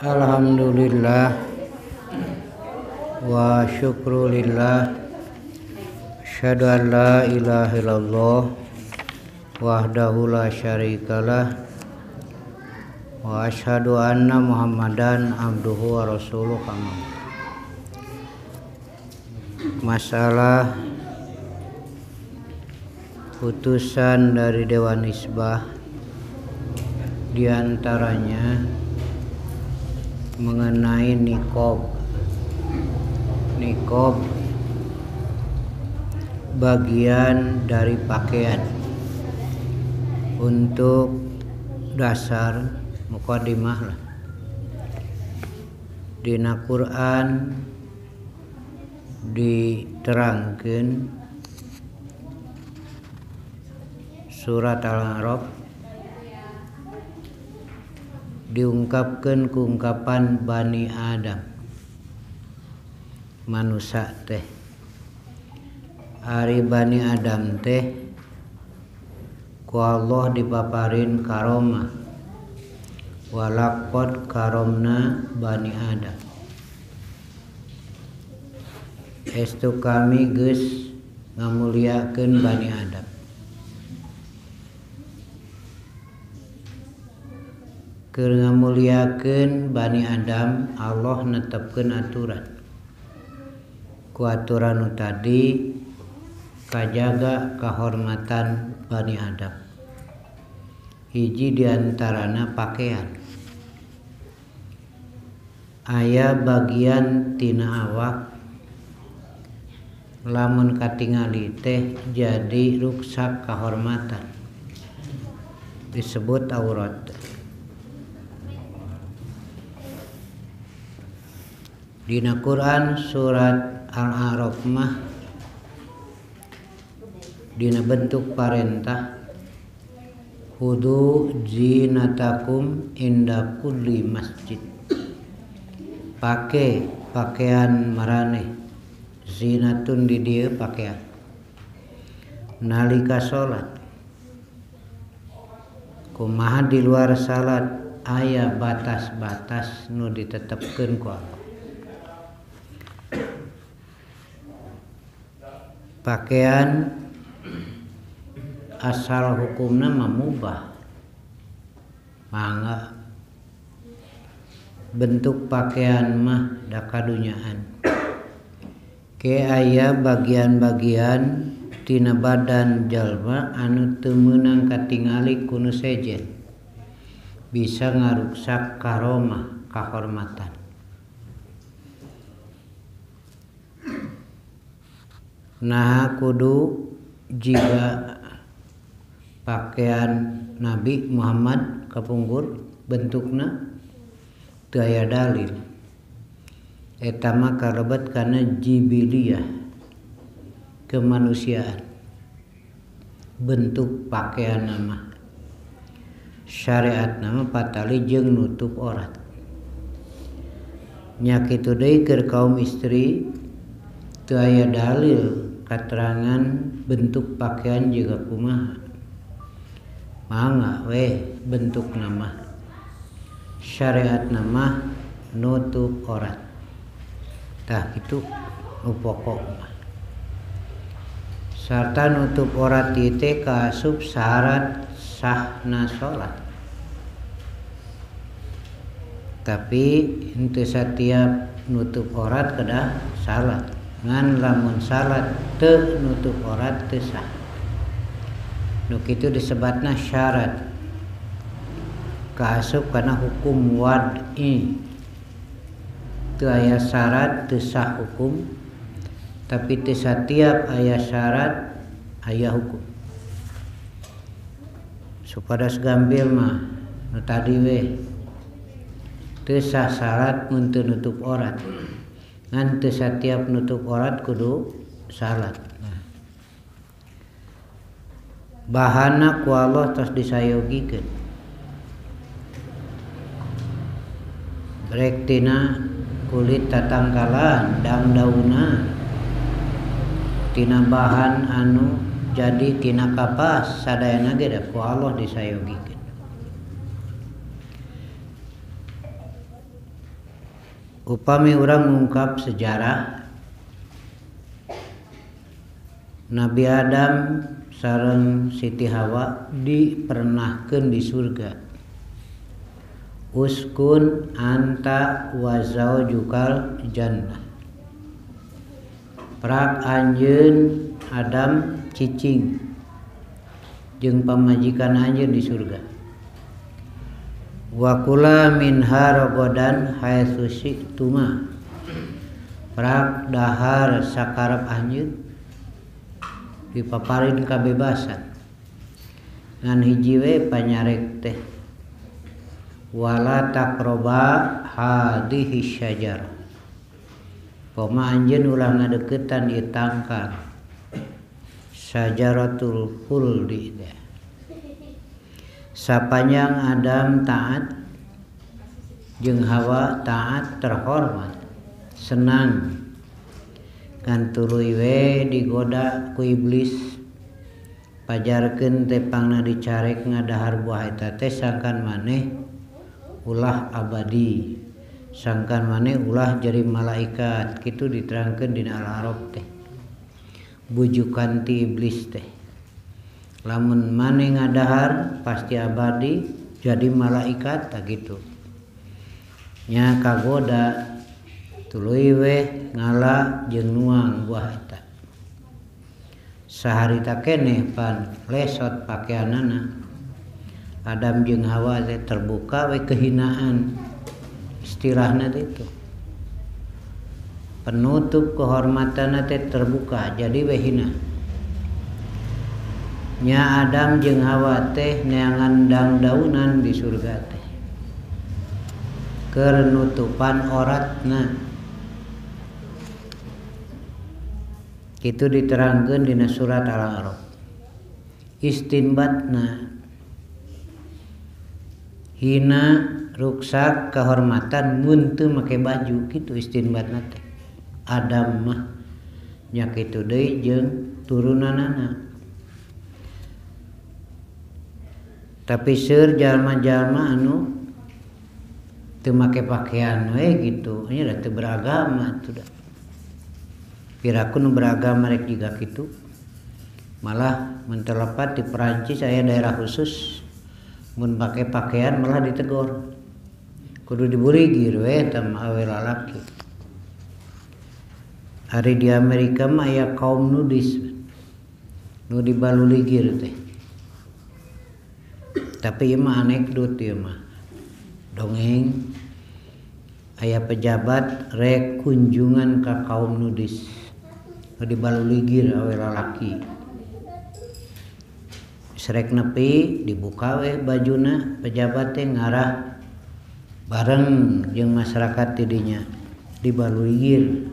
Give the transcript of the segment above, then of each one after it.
Alhamdulillah wa syukrulillah, asyhadu an la ilaha illallah wahdahu la syarikalah wa asyhadu anna Muhammadan abduhu wa rasuluh. Masalah putusan dari Dewan Hizbah diantaranya mengenai nikob bagian dari pakaian. Untuk dasar mukadimah lah, dina Quran diterangkan surat Al-A'raf diungkapkan keungkapan Bani Adam, manusia teh. Ari Bani Adam teh ku Allah dipaparin karomah, walaqad karomna Bani Adam. Estu kami geus ngamuliakeun Bani Adam. Keur ngamuliakeun Bani Adam, Allah netepkeun aturan. Ku aturan nu tadi kajaga kahormatan Bani Adam. Hiji diantarana pakaian. Aya bagian tina awak lamun katingali teh jadi ruksak kahormatan, disebut aurat. Dina Quran surat Al-A'raf mah dina bentuk parentah, khudu zinatakum inda kulli masjid. Pake pakaian maraneh, zinatun di dieu pakaian, nalika salat. Kumaha di luar salat aya batas-batas nu ditetepkeun ku Allah. Pakaian asal hukumna mubah, mangga bentuk pakaian mah da kadunyaan. Ke aya bagian-bagian tina badan jalma anu teu meunang katingali ku nu sejen, bisa ngaruksak karomah, kahormatan. Nah kudu jika pakaian Nabi Muhammad kapungkur bentukna teu aya dalil, eta mah kalebet kana jibiliyah, kemanusiaan. Bentuk pakaian nama syariat nama patali jeung nutup aurat. Nya kitu deui keur kaum istri teu aya dalil katerangan bentuk pakaian juga kumaha. Mangga we bentuk nama syariat nama nutup aurat. Tah itu nu pokok mah. Sarta nutup aurat ieu teh kaasup syarat sahna salat. Tapi henteu satiap nutup aurat kedah salat. Ngan lamun salat teu nutup aurat teu sah. Nu kitu disebatna syarat. Kaasup kana hukum wad'i. Teu aya syarat teu sah hukum, tapi teu satiap aya syarat aya hukum. Supados gambil mah nu tadi we teu sah syarat mun teu nutup aurat. Ngan teu satiap nutup aurat kudu salat. Bahana ku Allah tos disayogikeun. Rek tina kulit tatangkalan daun-daunan, tina bahan anu jadi tina kapas sadayana ge da ku Allah disayogikeun. upami urang mengungkap sejarah Nabi Adam sareng Siti Hawa dipernahkeun di surga. Uskun anta wa zaujukal jannah. Prak anjeun Adam cicing jeung pamajikan anjeun di surga. Wa kula minha ragadan haitsu syi'tuma. Prak dahar sakarep anjeun dipaparin kabebasan. Ngan hiji we panyarek teh wala taqroba hadhihi syajarah. Poma anjeun ulah ngadeukeutan ieu tangkal syajaratul khuldi. Sapanjang Adam taat jeung Hawa taat terhormat senang kan tuluy we digoda ku iblis pajarkeun tepangna dicarek ngadahar buah eta teh sangkan maneh ulah abadi, sangkan maneh ulah jadi malaikat. Kitu diterangkeun dina Al-A'raf teh bujukan ti iblis teh, lamun maneh ngadahar pasti abadi jadi malaikat tak gitu nya kagoda tuluy we ngala jeung nuang buah eta. Saharita keneh pan lesot pakeanana Adam jeung Hawa teh terbuka we kehinaan istilahna teh itu. Penutup kehormatanna teh terbuka jadi we hina. Nya Adam jeung Hawa teh neangan dangdaunan di surga teh. Keur nutupan oratna. Kitu diterangkeun dina surat Al-A'raf. Istinbatna hina ruksak kehormatan mun teu make baju, kitu istinbatna teh. Adam mah nya kitu deui jeung turunanana. Tapi seur jalma-jalma anu teu make pakaian we gitu, nya da teu beragama tuh da. Piraku nu beragama rek juga kitu. Malah mun terlepat di Perancis aya daerah khusus mun pake pakaian malah ditegur. Kudu diburigir we tam awe lalaki. Ari di Amerika mah aya kaum nudis nu dibaluligir teh. Tapi ieu mah anekdot ieu mah. Dongeng aya pejabat rek kunjungan ka kaum nudis. Nu dibaluligir awe lalaki. Serek nepi dibuka we bajuna, pejabat teh ngarah bareng jeung masyarakat tidinya dibaluligir.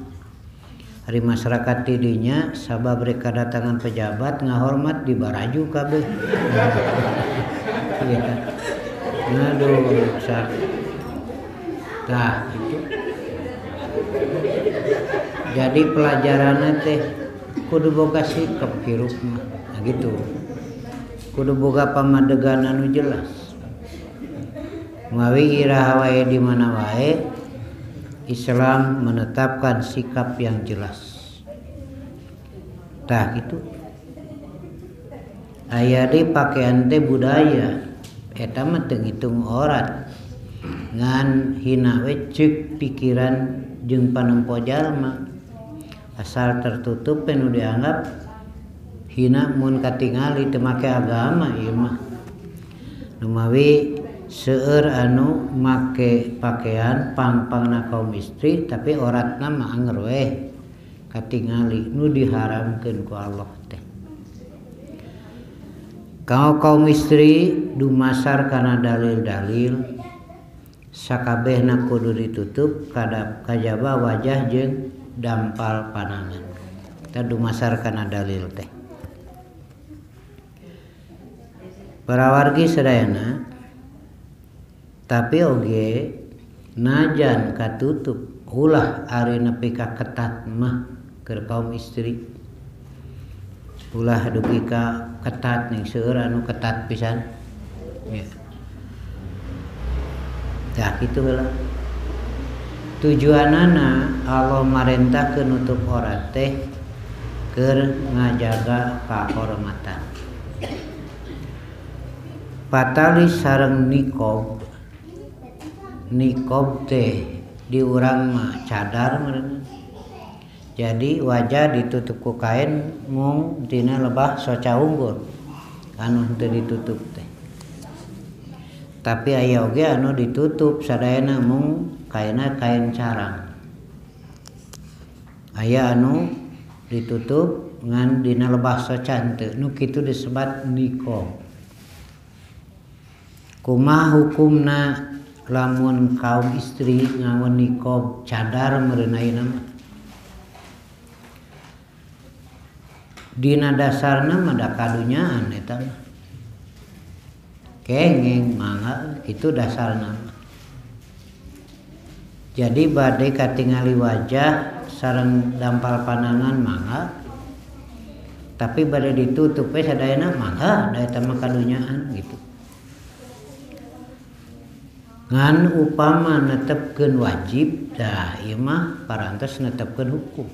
Hari masyarakat tidinya sabab rek kadatangan pejabat ngahormat dibaraju kabeh. Iya kan. Aduh, sak. Tah itu. Jadi pelajaranna teh kudu boga sikap hirup mah. Nah gitu. Kudu boga pamadegan anu jelas. Mawi iraha wae di mana wae Islam menetapkan sikap yang jelas. Tah gitu. Aya di pakaian teh budaya. Eta mah teu ngitung orat. Ngan hina we ceuk pikiran jeung panempo jalma. Asal tertutup nu dianggap hina mun katingali teu make agama ieu mah. Nu mawi seueur anu make pakaian pang-pangna kaum istri tapi oratna mah anger we katingali nu diharamkeun ku Allah teh. Kaum istri dumasar kana dalil-dalil sakabehna kudu ditutup kajaba wajah jeung dampal panangan. Kita dumasar kana dalil teh. Para wargi sadayana tapi oge najan katutup ulah ari nepi ka ketat mah keur kaum istri. Ulah dugi ka ketat ning seueur anu ketat pisan. Ya. Tah kitu heula. tujuanana Allah marentahkeun nutup aurat teh keur ngajaga kahormatan. Patali sareng nikob teh di urang mah cadar meureun. Jadi wajah ditutup ku kain mung dina lebah soca unggul anu teu ditutup teh. Tapi aya oge anu ditutup sadayana mung kaina kain carang. Aya anu ditutup ngan dina lebah soca henteu, nu kitu disebat niqab. Kumaha hukumna lamun kaum istri ngawen niqab cadar meureun ayeuna mah? Dina dasarna mah da kadunyaan eta mah. Kengeng mangga kitu dasarna mah. Jadi bade katingali wajah sareng dampal pandangan mangga. Tapi bade ditutup we sadayana mangga da eta mah kadunyaan gitu. Ngan upama netepkeun wajib dah ieu mah parantos netepkeun hukum.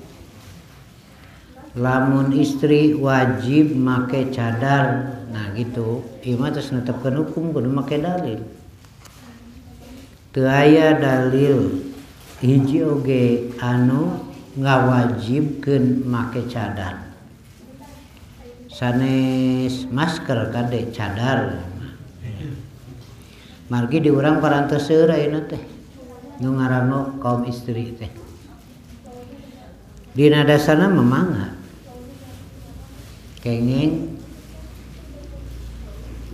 Lamun istri wajib make cadar, nah gitu ieu mah tos netepkeun hukum kudu make dalil. Teu aya dalil hiji oge anu ngawajibkeun make cadar. Sanes masker kade cadar. Margi di urang parantos seueur ayeuna teh nu ngaranna kaum istri teh. Dina dasarna memangga kenging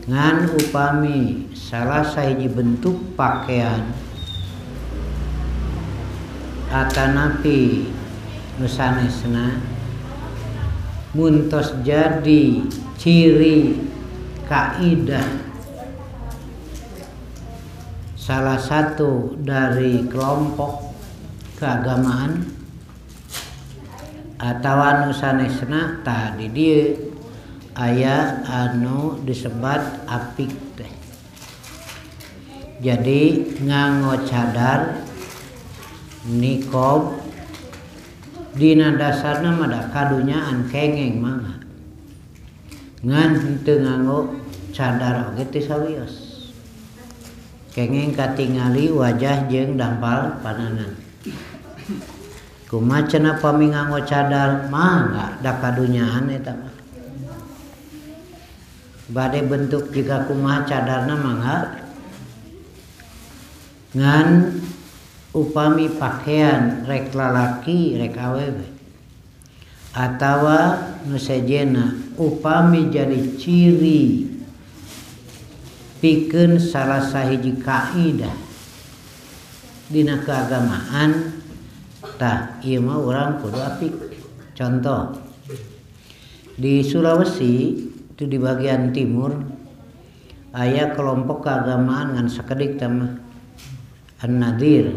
ngan upami salah sahiji bentuk pakaian atanapi nu sanesna mun tos jadi ciri kaidah salah satu dari kelompok keagamaan atau anu sanesna tadi dia aya anu disebat apik teh. Jadi nganggo cadar niqab dina dasarna mah da kadunyaan kengeng mangga. Ngan teu nganggo cadar oge teh sawios. Kengeng katingali wajah jeung dampal pandangan. Kumaha cenah pami nganggo cadar mangga da kadunyaan eta mah. Bade bentuk jika kumaha cadarna mangga. Ngan upami pakaian rek lalaki rek awewe atawa nu sejena upami jadi ciri pikeun salah sahiji kaidah dina keagamaan tah ieu mah urang kudu apik. Contoh di Sulawesi itu di bagian timur aya kelompok keagamaan ngan sakedik teh mah An-Nadir.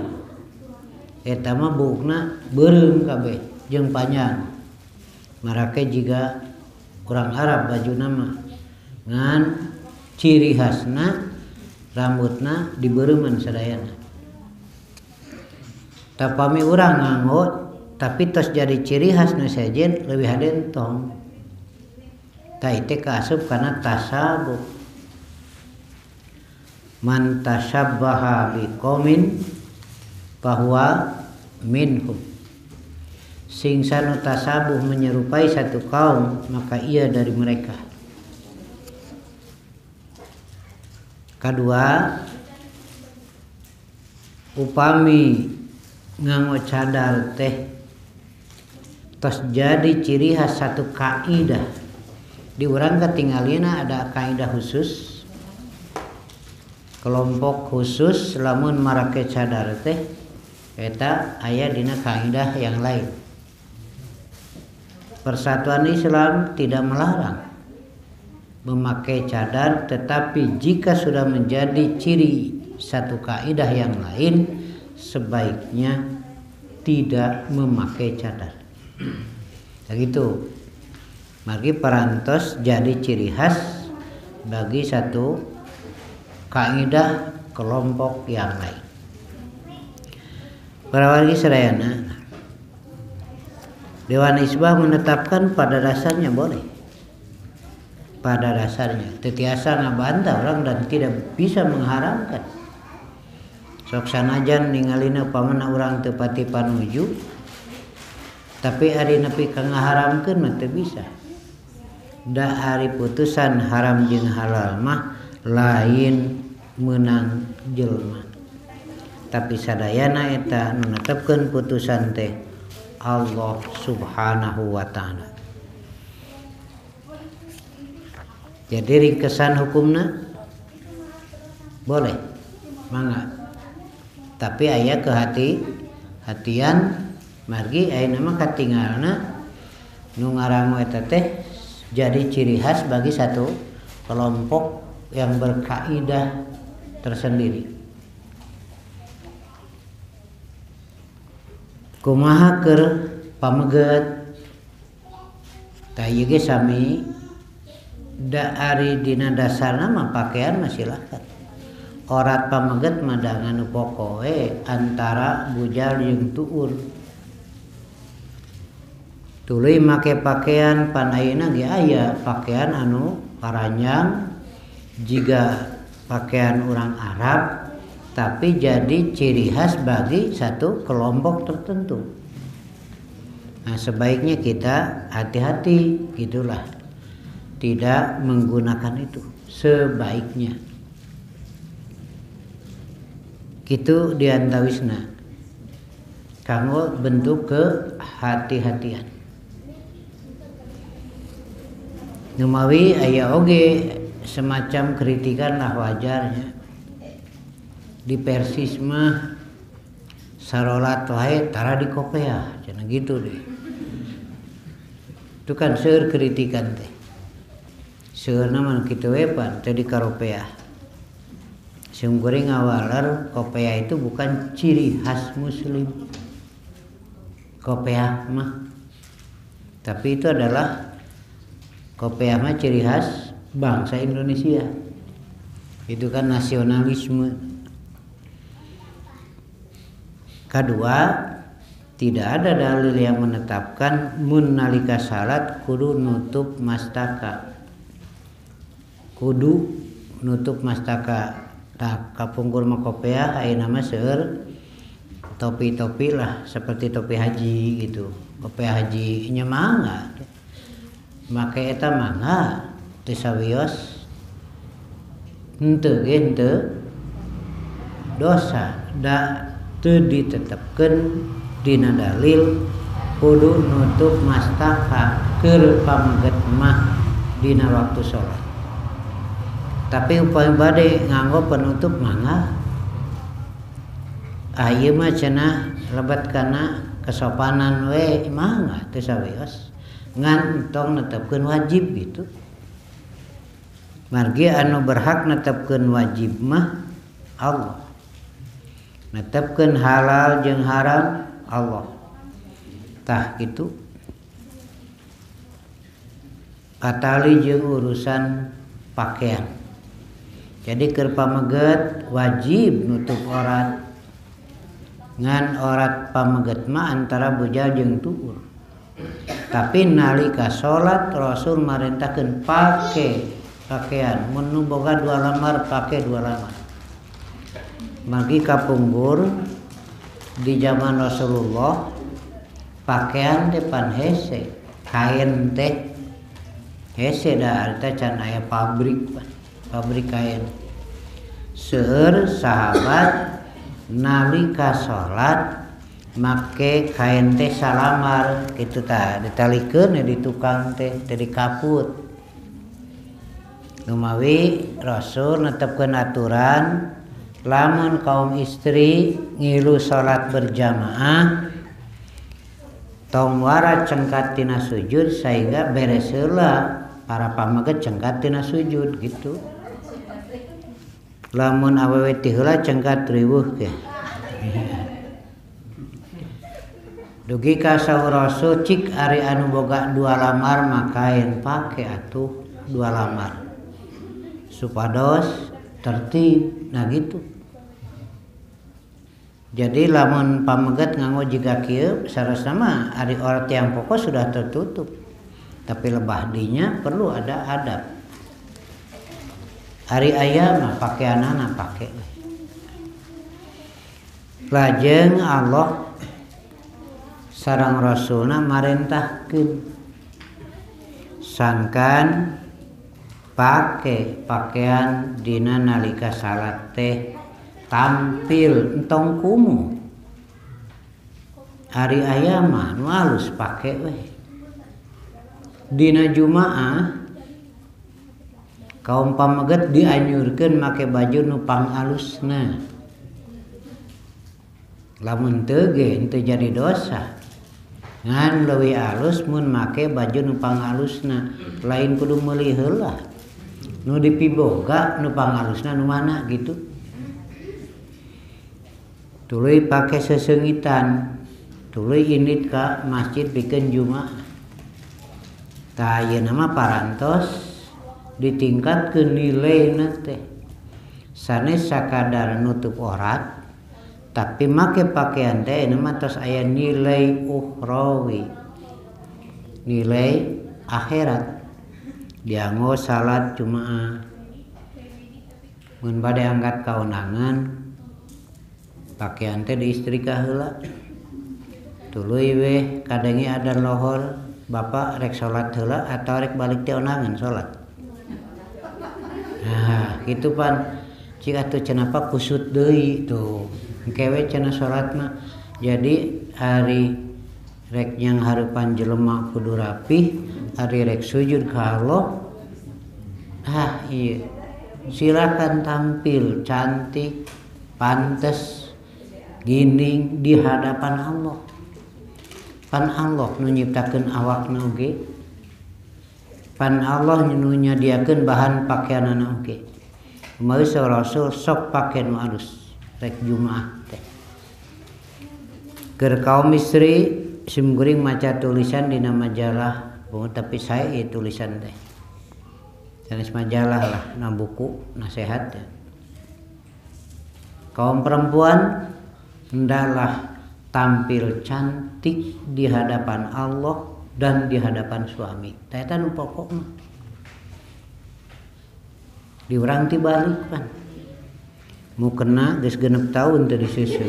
Eta mah buukna beureum kabeh jeung panjang. Marake jiga urang Arab bajuna mah ngan ciri khasna rambutna dibeureumman sadayana. Tapami urang nganggo tapi tos jadi ciri khasna sejen leuwih hadentong. Tah teh kaasup kana tasabuh. Man tasabbaha biqaumin fahuwa minhum. Sing sanu tasabuh menyerupai satu kaum maka ia dari mereka. Kedua, upami nganggo cadar teh tos jadi ciri khas satu kaidah. Di urang katingalina ada kaidah khusus, kelompok khusus lamun marake cadar teh eta aya dina kaidah yang lain. Persatuan Islam tidak melarang memakai cadar, tetapi jika sudah menjadi ciri satu kaidah yang lain sebaiknya tidak memakai cadar. Begitu. Mari parantos jadi ciri khas bagi satu kaidah kelompok yang lain. Para wargi sadayana, Dewan Hizbah menetapkan pada dasarnya boleh. Pada dasarnya, tetiasa ngabantah orang dan tidak bisa mengharamkan. Sok sanajan ningalina pamana urang teu pati panuju, tapi ari nepi ka ngaharamkeun mah teu bisa. Da ari putusan haram jeung halal mah lain meunang jelema. Tapi sadayana eta nu netepkeun putusan teh Allah Subhanahu wa taala. Jadi ringkesan hukumna boleh, mangga. Tapi aya kehati-hatian margi ayeuna mah katinggalna nu ngarangu eta teh jadi ciri khas bagi satu kelompok yang berkaidah tersendiri. Kumaha keur pameget tah ieu ge sami da ari dina dasarna mah pakaian mah silakan. Orat pameget mah da nganu pokoe antara bujal jeung tuur. Tuluy make pakaian pan ayeuna ge aya pakaian anu paranjang jiga pakaian orang Arab, tapi jadi ciri khas bagi satu kelompok tertentu. Nah, sebaiknya kita hati-hati gitulah, tidak menggunakan itu sebaiknya. Kitu diantawisna kanggo bentuk kehati-hatian. Numawi aya oge semacam kritikan lah wajarnya. Di Persis mah sarolat wae tara di kopiah, cenah gitu deh. Itu kan seueur kritikan teh. Seueurna mah kitu we pan teh di karopeah. Sungguring awaler kopiah itu bukan ciri khas muslim. Kopiah mah. Tapi itu adalah kopiah mah ciri khas bangsa Indonesia. Itu kan nasionalisme. Kedua, tidak ada dalil yang menetapkan mun nalika salat kudu nutup mastaka. Kudu nutup mastaka. Tah kapungkur mah kopiah ayeuna mah seueur topi-topi lah seperti topi haji gitu. Kopiah haji nya mangga. Make eta mangga teu sawios. Henteu ge henteu dosa da teu ditetepkeun dina dalil kudu nutup mastaka keur pameget mah dina waktu salat. Tapi upaya bade nganggo penutup mangga. Ieu mah cenah lebat kana kesopanan we mangga teu sawios. Ngan entong netepkeun wajib gitu. Margi anu berhak netepkeun wajib mah Allah. Netepkeun halal jeung haram Allah. Tah gitu. Katali jeung urusan pakaian. Jadi keur pameget wajib nutup aurat. Ngan aurat pameget mah antara bujal jeung tuur. Tapi nalika salat Rasul marentahkeun pake pakaian. Mun nu boga 2 lamar pake 2 lamar. Magi kapunggur di zaman Rasulullah pakaian teh pan hese, kain teh hese da arta can aya pabrik kain. Seueur sahabat nalika salat make kain teh salamar kitu tah ditalikeun di tukang teh di kaput. Lumawi Rasul netepkeun aturan lamun kaum istri ngilu salat berjamaah tong wara cengkat tina sujud sehingga beres heula para pameget cengkat tina sujud gitu. Lamun awewe ti heula cengkat riweuh ke. Dugi ka saur Rasul cik ari anu boga 2 lamar makain pake atuh 2 lamar. Supados tertib nah gitu. Jadi lamun pameget nganggo jiga kieu sarasna mah ari orat yang pokok sudah tertutup. Tapi lebah dinya perlu ada adab. Ari aya mah pakaianana pake. Lajeng Allah sareng Rasulna marentahkeun sangkan pake pakaian dina nalika salat teh tampil entong kumuh. Ari aya mah nu alus pake we. Dina Jumaah kaum pameget dianjurkeun make baju nu pangalusna. Lamun teu ge henteu jadi dosa. Ngan leuwih alus mun make baju nu pangalusna, lain kudu meuli heula. Nu dipiboga nu pangalusna nu mana gitu. Tuluy pake sesengitan, tuluy indit ka masjid pikeun Jumaah. Tah ayeuna mah parantos ditingkatkeun nilaina teh. Sanes sakadar nutup aurat, tapi make pakaian teh mah tos aya nilai ukhrawi. Nilai akhirat. Dianggo salat Jumaah. Mun bade angkat kaunangan, pakaian teh diistrika heula. Tuluy we kadengi ada lohor, bapak rek salat heula atau rek balik teh onangan salat. Nah, kitu pan cik atuh cenah apa kusut deui tuh. Kewe cenah salat mah. Jadi hari rek nyang hareupan jelema kudu rapih, hari rek sujud ka Allah. Iya. Silakan tampil cantik, pantes, gining di hadapan Allah. Pan Allah nu nyiptakeun awakna oge. Pan Allah nu nyadiakeun bahan pakaianana oge. Meus Rasul sok pake nu alus rek Jumaah teh. Keur kaum istri simkuring maca tulisan dina majalah, tapi saya ieu tulisan teh. Sanes majalah lah, na buku nasihat ya. Kaum perempuan hendaklah tampil cantik di hadapan Allah dan di hadapan suami. Tah eta nu pokok mah. Di urang ti balik pan. Mukena geus 6 tahun teu disusu.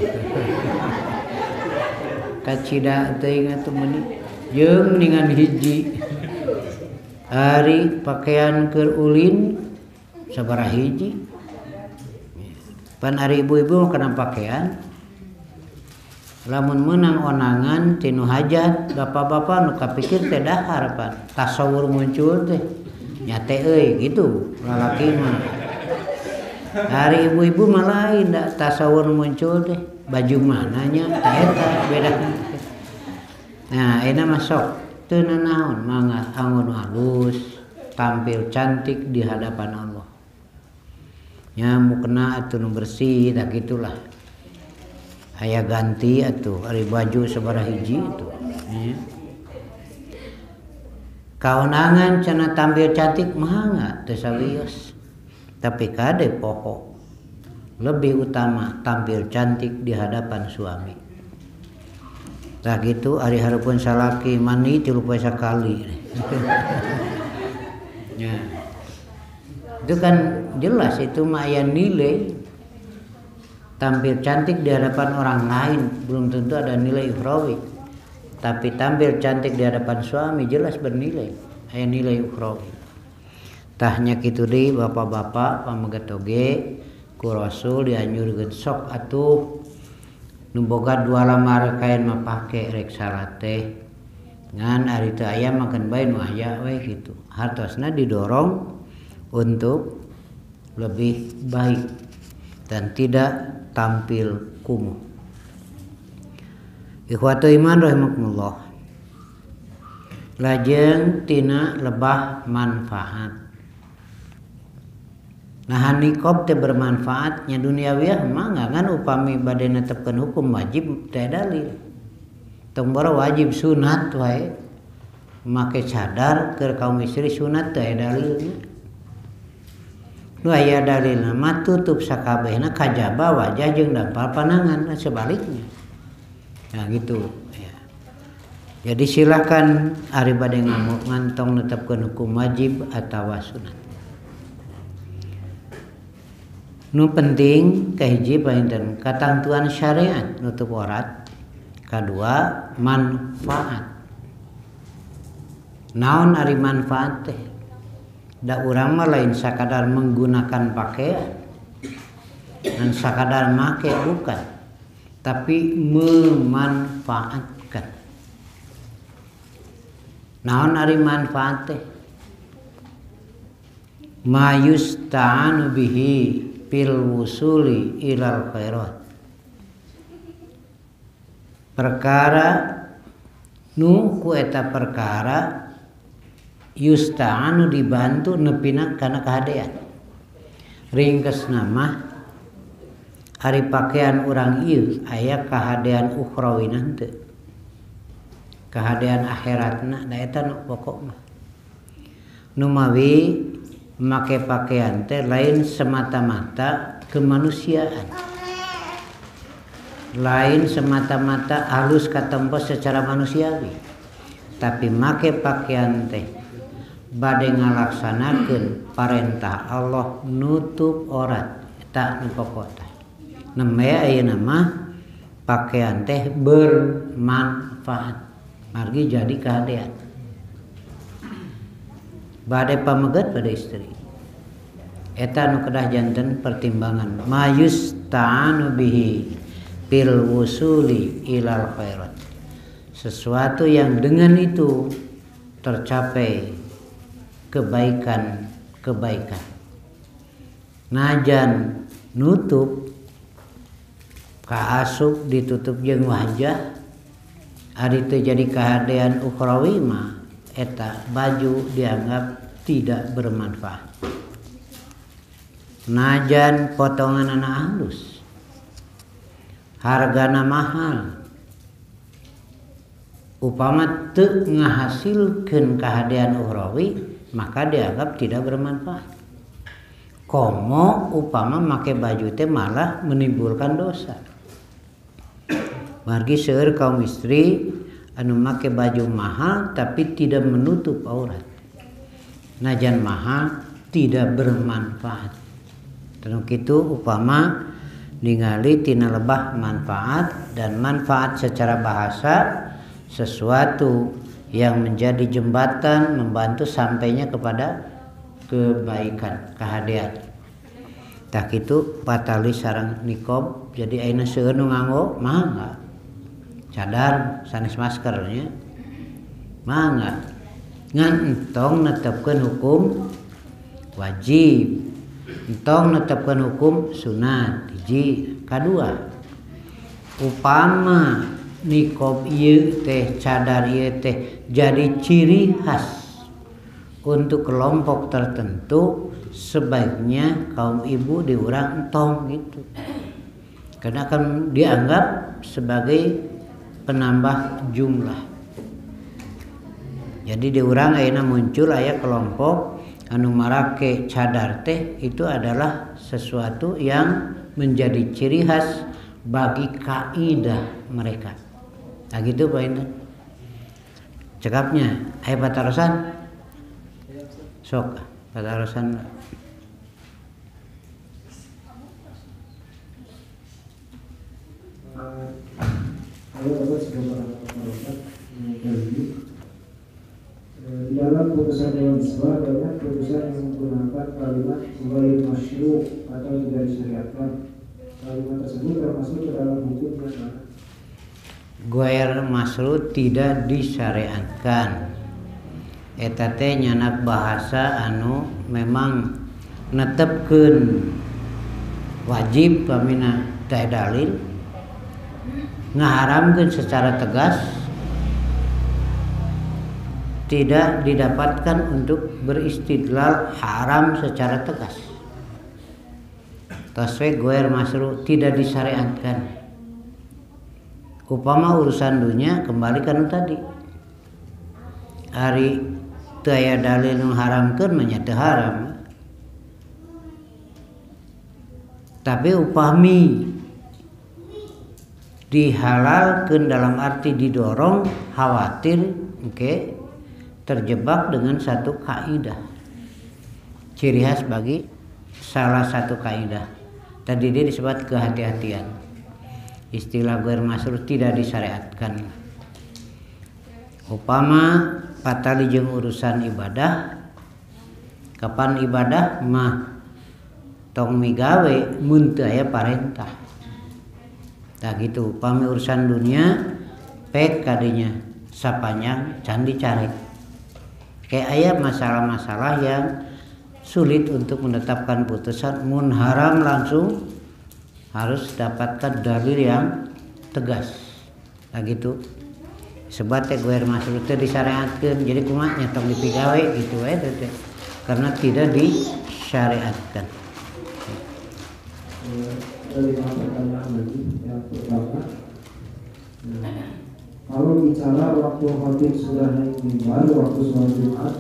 Kacida teuing atuh meuni jeung ningan hiji. Hari pakaian keur ulin sabaraha hiji. Pan ari ibu-ibu kana pakaian. Lamun meunang onangan tinu hajat, bapak-bapak nu kapikir teh dahar pan. Tasawur muncul teh. Nyate euy gitu lalaki mah. Hari ibu-ibu mah lain da tasawur muncul teh. Baju mananya teh eta bedana. Nah, eta mah sok teu nanaon mangga anggun halus, tampil cantik di hadapan Allah. Nya mukena atuh nu bersih tah gitulah. Aya ganti atuh ari baju sabaraha hiji atuh. Ya. Kaunangan cenah tampil cantik mangga teu sawios. Tapi kade pokok lebih utama tampil cantik di hadapan suami. Tah gitu ari hareupeun salaki mandi 3 poe sakali. Ya. Itu kan jelas itu mah aya nilai. Tampil cantik di hadapan orang lain belum tentu ada nilai ukhrawi. Tapi tampil cantik di hadapan suami jelas bernilai. Aya nilai ukhrawi. Tahnya kitu deui bapak-bapak pameget oge ku Rasul dianjurkeun sok atuh nu boga 2 lamar kain mah pake rek salat teh. Ngan ari teu aya makan bae nu aya we kitu. Hartosna didorong untuk lebih baik dan tidak tampil kumuh. Ikhwatul iman rahimakumullah. Lajeng tina lebah manfaat. Nah niqab teh bermanfaat nya duniawiah mangga kan upami bade netepkeun hukum wajib teh dalil. Tong bara wajib sunat wae. Make cadar keur kaum istri sunat teh dalilnya. Nu aya dalilna mah tutup sakabehna kajaba wajah jeung dampal panangan, sebaliknya. Nah gitu ya. Jadi silakan ari bade ngantong netepkeun hukum wajib atawa sunat. Nu penting kahiji painten katangtuan syariat nutup aurat. Kadua manfaat. Naon ari manfaat teh? Da urang mah lain sakadar menggunakan pakaian dan sakadar make bukan, tapi memanfaatkan. Naon ari manfaat teh? Ma yusta'anu bihi fil wusuli ilal khairat. Perkara nu ku eta perkara yusta'anu dibantu nepina kana kahadean. Ringkesna mah ari pakaian urang ieu aya kahadean ukhrawina teu. Kahadean akhiratna da eta nu pokok mah. Nu mawi make pakaian teh lain semata-mata kemanusiaan. Lain semata-mata halus katempos secara manusiawi. Tapi make pakaian teh bade ngalaksanakeun parentah Allah nutup aurat eta nu pokok teh. Nembe ayeuna mah pakaian teh bermanfaat. Margi jadi kahadean. Bade pameget pada istri. Eta nu kedah janten pertimbangan. Mayus ta'anu bihi fil wusuli ilal khairat. Sesuatu yang dengan itu tercapai kebaikan. Najan nutup kaasup ditutup jeung wajah ari teu jadi kahadean ukhrawi mah eta baju dianggap tidak bermanfaat. Najan potonganna halus, hargana mahal, upama teu ngahasilkeun kahadean ukhrawi maka dianggap tidak bermanfaat. Komo upama make baju teh malah menimbulkan dosa. Margi seueur kaum istri anu make baju mahal tapi tidak menutup aurat. Najan mahal tidak bermanfaat. Tanu kitu upama ningali tina lebah manfaat, dan manfaat secara bahasa sesuatu yang menjadi jembatan membantu sampainya kepada kebaikan, kahadean. Tak itu patali sareng nikob, jadi ayeuna seueur nu nganggo mangga. Cadar sanes maskernya mangga. Ngan entong netepkeun hukum wajib. Entong netepkeun hukum sunat. Hiji, kadua. Upama nikob ieu teh cadar ieu teh jadi ciri khas untuk kelompok tertentu, sebaiknya kaum ibu diurang entong gitu. Karena akan dianggap sebagai penambah jumlah. Jadi diurang ayeuna muncul aya kelompok anu marake cadar teh, itu adalah sesuatu yang menjadi ciri khas bagi kaidah mereka. Nah gitu Pak Intan. Cekapnya, ayo patarosan. Sok, patarosan. Di dalam putusan Dewan Iswa banyak putusan yang menggunakan kalimat ghair masyru' atau tidak disyariatkan. Kalimat tersebut termasuk ke dalam hukum yang mana? Ghair masyru' tidak disyariatkan. Eta teh nyanak bahasa anu memang netepkeun wajib pamina teh dalil, ngaharamkeun secara tegas, tidak didapatkan untuk beristidlal haram secara tegas. Taswe ghair masyru' tidak disyariatkan. Upama urusan dunia kembali kan tadi. Ari teu aya dalil nu haramkeun mah nya teu haram. Tapi upami dihalalkan dalam arti didorong, khawatir terjebak dengan satu kaidah, ciri khas bagi salah satu kaidah. Tadi dia disebut kehati-hatian. Istilah ghair masyru' tidak disyariatkan. Upama patali jeung urusan ibadah, kapan ibadah mah tong migawe mun teu aya parentah. Tah gitu, upami urusan dunia pek kadinya sapanjang can dicari. Kayak aya masalah-masalah yang sulit untuk menetapkan putusan, mun haram langsung harus dapatkan dalil yang tegas. Nah gitu. Sebab teh ghair masyru' teh disyariatkeun, jadi kumaha nya tong dipigawe gitu we teh. Karena tidak disyariatkan. Dari pertanyaan lagi yang pertama, kalau bicara waktu khatib sudah naik mimbar waktu sholat Jumat,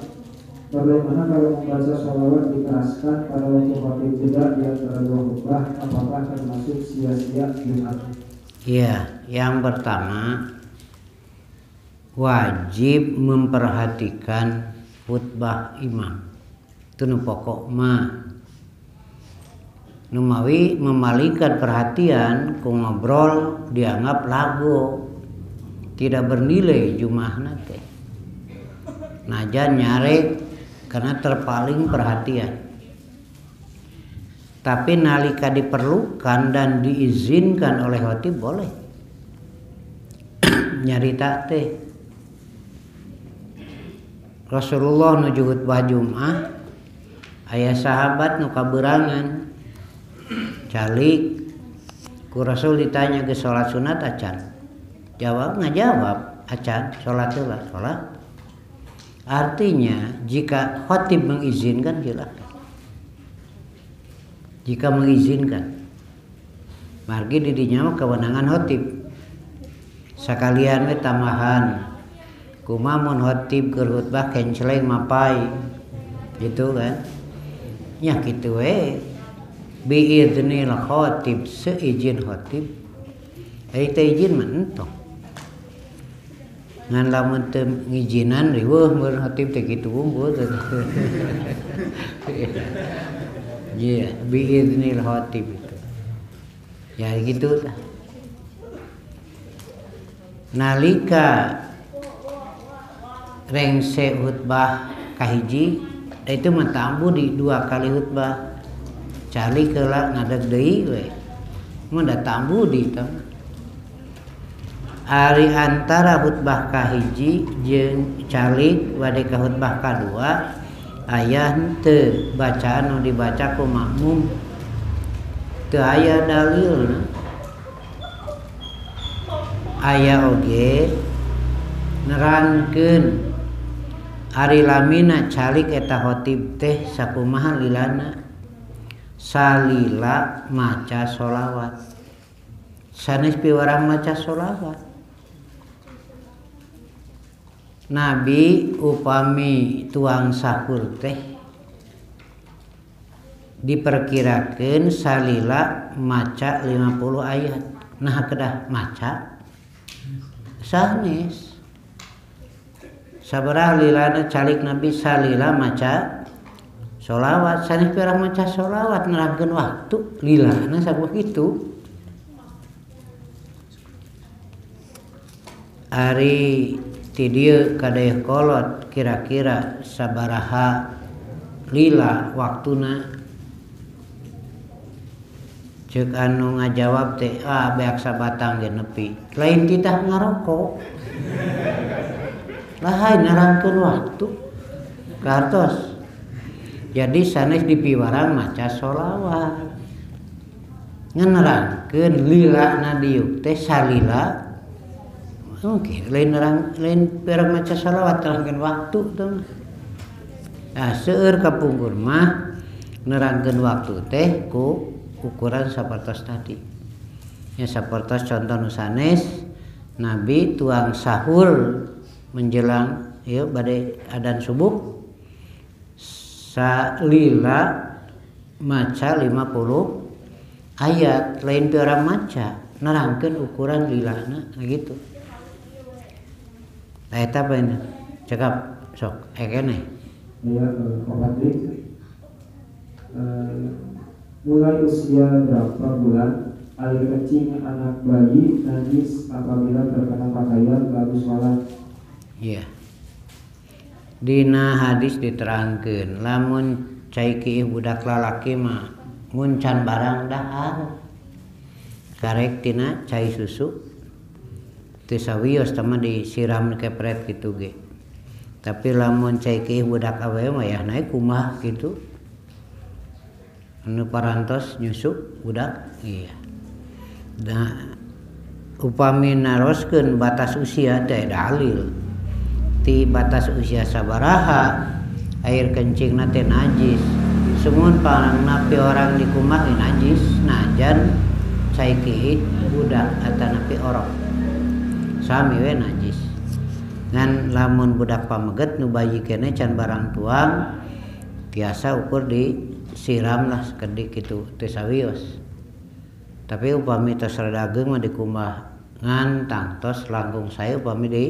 bagaimana kalau membaca sholawat dikeraskan pada waktu khatib tidak di antara dua khutbah, apakah termasuk sia-sia Jumat? Iya, yang pertama wajib memperhatikan khutbah imam. Itu nu pokok mah. Numawi memalingkan perhatian ku ngobrol dianggap lagu, tidak bernilai jumahna teh. Najan nyare karena terpaling perhatian. Tapi nalika diperlukan dan diizinkan oleh khatib boleh nyarita teh. Rasulullah nuju khutbah Jumat, aya sahabat nu kaberangan calik ku Rasul ditanya ke sholat sunat acan, ngajawab acan sholat heula sholat. Artinya jika khatib mengizinkan silakan, jika mengizinkan margi didinya kewenangan khatib. Sakalian we tambahan kumaha mun khatib keur khutbah kenceleng mapai gitu kan, nya kitu we biiznil khatib, seizin khatib. Ai teh izin mah entong. Ngan lamun teu ngijinan riweuh mun khatib teh kitu unggul. Iya, biiznil khatib itu. Ya gitu tah. Nalika rengse khutbah kahiji itu mah tambu di 2 kali khutbah. Cali keula ngadeg deui we. Mun da tambu di tah. Ari antara khutbah kahiji jeung calik bade ka khutbah kadua aya henteu bacaan nu dibaca ku makmum. Teu aya dalilna. Aya oge nerangkeun ari lamina calik eta khatib teh sakumaha lilana. Salila maca sholawat, sanes piwarang maca sholawat. Nabi upami tuang sahur teh diperkirakan salila maca 50 ayat. Nah kedah maca sanes sabaraha lilana calik Nabi salila maca sholawat, sanes pirang maca sholawat nerangkeun waktu lilana sakumaha kitu. Ari ti dieu kadayeuh kolot kira-kira sabaraha lila waktuna. Ceuk anu ngajawab teh beak sabatang ge nepi. Lain titah ngarokok. Lahain nerangkeun waktu. Kartos. Jadi sanes dipiwarang maca sholawat. Ngenerangkeun lilana diuk teh salila. Oke, lain pirang maca sholawat nerangkeun waktu teh. Nah, seueur kapungkur mah nerangkeun waktu teh ku ukuran sapertos tadi. Ya sapertos contoh nu sanes Nabi tuang sahur menjelang ieu bade adzan subuh salila maca 50 ayat lain pi orang maca nerangkeun ukuran lilana gitu. Nah eta apa ini? Cekap sok ekene. Ya, mulai usia berapa bulan air kencing anak bayi najis apabila terkena pakaian lalu sholat? Iya. Dina hadis diterangkeun lamun cai kieu budak lalaki mah mun can barang dahar karek tina cai susu teu sawios tama disiram kepret kitu ge. Tapi lamun cai kieu budak awewe mah ya naik kumaha kitu. Anu parantos nyusu budak iya. Nah upami naroskeun batas usia teh dalil. Ti batas usia sabaraha air kencing nate najis semun parang napi orang di kumah najis najan cai kieu budak atanapi orok sami we najis ngan lamun budak pameget nu bayi kene can barang tuang tiasa ukur disiram lah sekedik kitu teu sawios. Tapi upami tos rada ageung mah di kumah ngan tangtos langkung sae upami di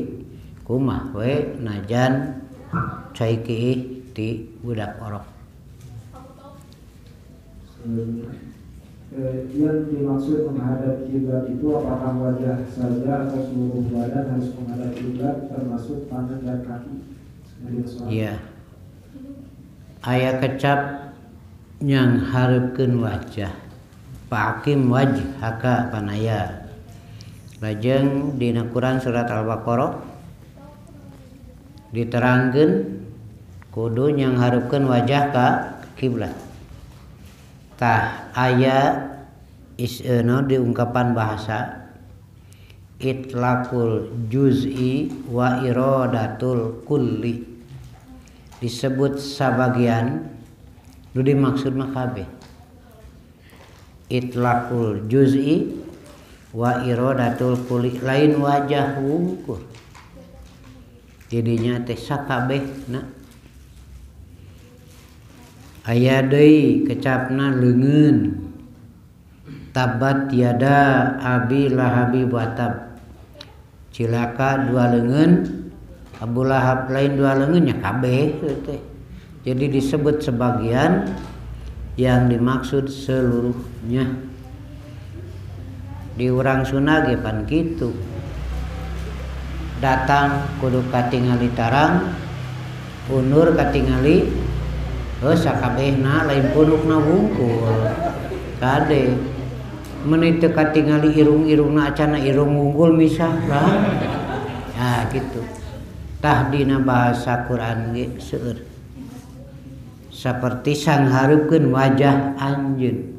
kumah we najan cai kieu ti budak orok. Yang dimaksud menghadap kiblat itu apakah wajah saja atau seluruh badan harus menghadap kiblat termasuk tangan dan kaki? Iya. Aya kecap yang hareupeun wajah. Fa'akim wajhaka panaya. Lajeng dina Quran surat Al-Baqarah diterangkeun kudu yang hareupeun wajah ka kiblat. Tah aya iseuno di ungkapan bahasa itlaqul juz'i wa iradatul kulli. Disebut sabagian nu dimaksud mah kabeh. Itlaqul juz'i wa iradatul kulli lain wajah wungkul. Jadinya teh sakabehna. Aya deui kecapna leungeun. Tabat yada abi lahabi watab. Cilaka dua leungeun, Abu Lahab lain dua leungeun nya kabeh teh. Jadi disebut sebagian yang dimaksud seluruhnya. Di urang Sunda ge pan kitu. Datang kudu katingali tarang, undur katingali sakabehna lain punukna wungkul. Kade meuni teu katingali irung-irungna acana irung wungkul misah lah. Ya gitu. Tah dina bahasa Quran ge seueur. Saperti sang hareupeun wajah anjeun.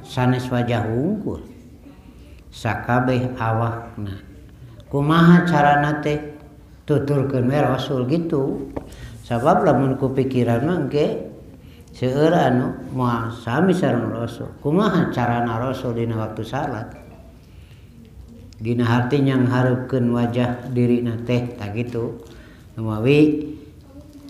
Sanes wajah wungkul. Sakabeh awakna. Kumaha carana teh tuturkeun we Rasul gitu. Sabab lamun ku pikiran mah engke seueur anu moal sami sareng Rasul. Kumaha carana Rasul dina waktu salat? Dina harti yang hareupeun wajah dirina teh tah kitu. Umawi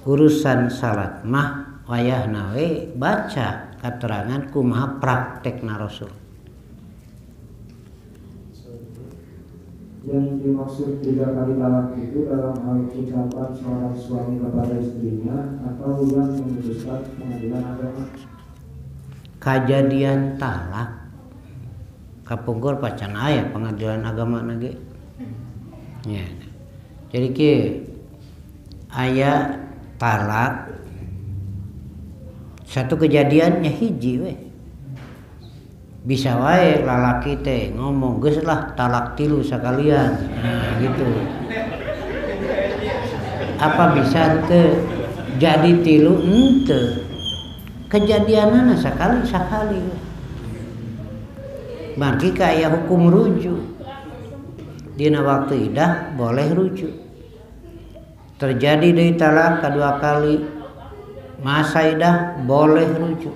urusan salat mah wayahna we baca katerangan kumaha praktekna Rasul. Yang dimaksud 3 kali talak itu dalam hal ucapan seorang suami kepada istrinya atau yang memutuskan pengadilan agama? Kajadian talak kapungkur pacan aya pengadilan agama nage. Ya. Jadi ki aya talak satu kejadiannya hiji we. Bisa wae lalaki teh ngomong geus lah talak 3 sakalian. Nah, gitu. Apa bisa teu jadi 3 henteu. Kejadianana sakali. Margi kaya hukum rujuk. Dina waktu idah boleh rujuk. Terjadi deui talak kedua kali masa idah boleh rujuk.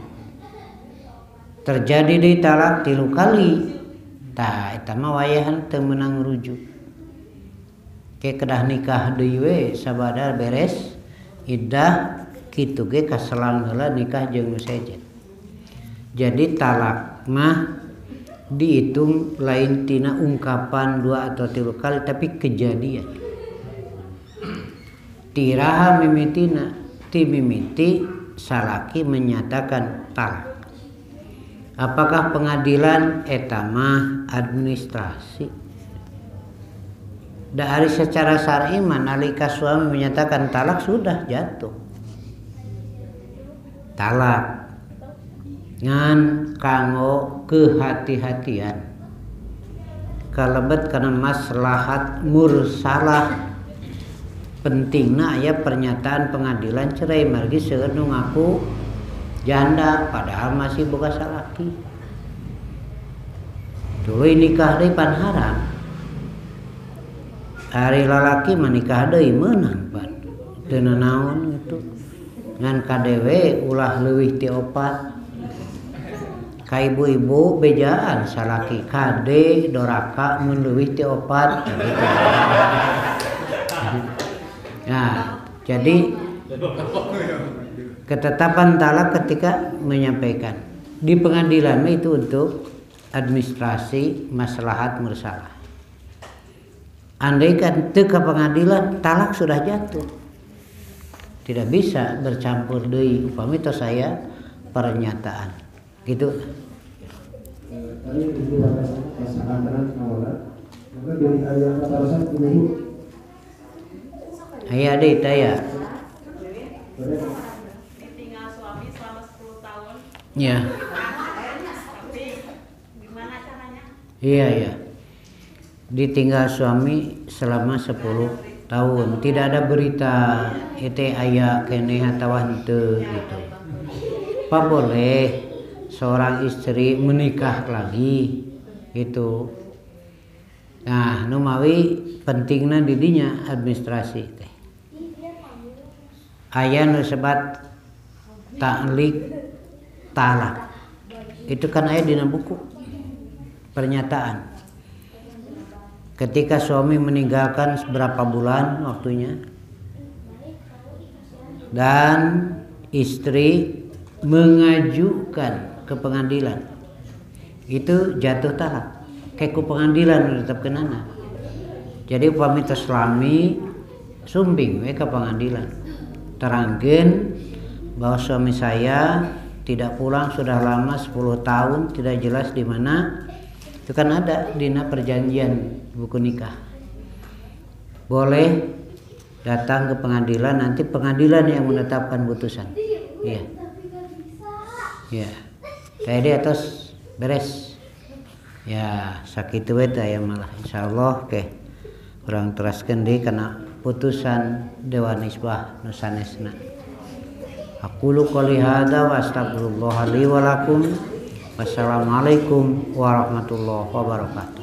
Terjadi deui talak 3 kali tah eta mah wayahan teu meunang rujuk. Ke kedah nikah deui we sabada beres iddah kitu ge kaselang heula nikah jeung nu sejen. Jadi talak mah dihitung lain tina ungkapan 2 atau 3 kali tapi kejadian. Tiraha mimitina ti mimiti salaki menyatakan talak. Apakah pengadilan etamah administrasi? Dari secara syar'i manalika suami menyatakan talak sudah jatuh. Talak ngan kanggo kehati-hatian kalebet karena maslahat mursalah pentingna aya pernyataan pengadilan cerai margi seueur nu ngaku janda padahal masih boga salaki. Tuluy nikah deui pan haram. Ari lalaki menikah deui meunang pan. Teu naon itu. Ngan kadewe ulah leuwih ti 4. Ka ibu-ibu bejaan salaki kade doraka mun leuwih ti 4. Nah, jadi ketetapan talak ketika menyampaikan di pengadilan itu untuk administrasi maslahat mursalah. Andaikan teu ka pengadilan talak sudah jatuh, tidak bisa bercampur deui upami tos saya pernyataan gitu. Tadi dijelaskan pasangan awalnya, maka dari ayat kata dulu. Aya deui taya. Ditinggal suami selama 10 tahun. Ya. Tapi gimana caranya? Iya. Ditinggal suami selama 10 tahun. Tidak ada berita itu aya keneh atawa henteu gitu. Apa boleh seorang istri menikah lagi gitu. Nah, nu mawi pentingna di dinya administrasi teh. Aya nu sebat ta'liq talak. Itu kan aya dina buku pernyataan. Ketika suami meninggalkan berapa bulan waktunya dan istri mengajukan ke pengadilan, itu jatuh talak. Kayak ku pengadilan tetap kenana. Jadi upami tos lami sumbing we ke pengadilan. Terangkeun bahwa suami saya tidak pulang sudah lama 10 tahun, tidak jelas di mana. Itu kan ada dina perjanjian buku nikah. Boleh datang ke pengadilan, nanti pengadilan yang menetapkan putusan. Iya. Ya. Tadi atas beres. Ya, sakitu we teh malah insyaallah ke urang teraskeun deui kana putusan Dewan Nisbah nu sanesna. Aqulu qouli hadza wa astaghfirullah li wa lakum. Wassalamualaikum warahmatullahi wabarakatuh.